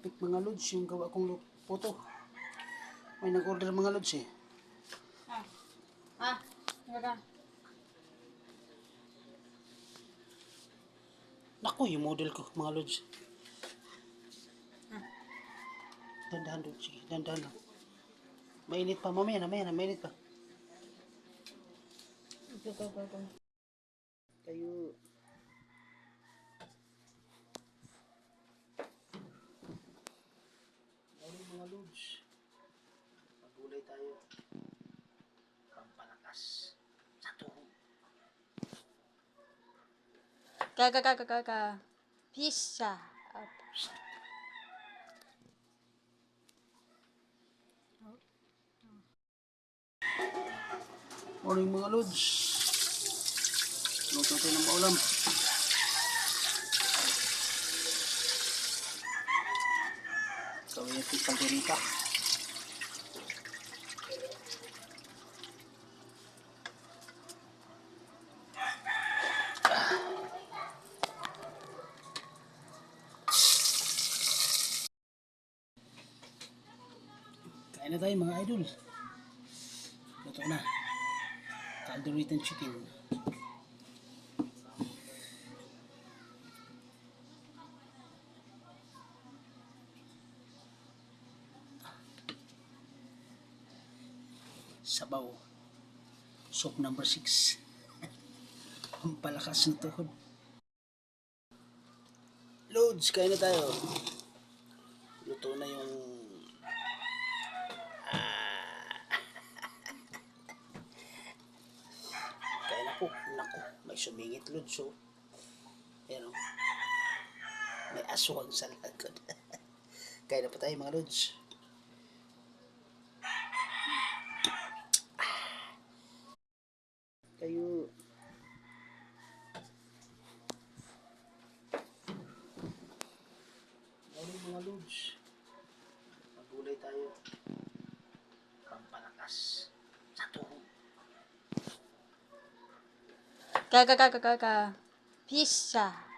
perfect mga lods yung gawa kong photo. May nag-order mga lods eh. Talaga. Naku, yung model ko mga lods. Dandahan lods, sige, dandahan lang. Mainit pa, mamaya na, mainit pa. Go. Tayo. Morning mga lods. Magulay tayo. Pampalakas sa tuhod. Pizza. Morning mga lods. Luto tayo ng maulam. Gawin natin kalderita. Kain na tayo mga idol. Luto na. Kalderita chicken. Sabaw. Soup number 6. Ang palakas ng tuhod. Loads, kain na tayo. Luto na yung kain na po. Naku, may sumingit loads oh. Ayan oh. May aswang sa lagod. Kain na pa tayo mga loads. Kayo. Morning mga loads. Magulay tayo. Pampalakas sa tuhod. Pizza.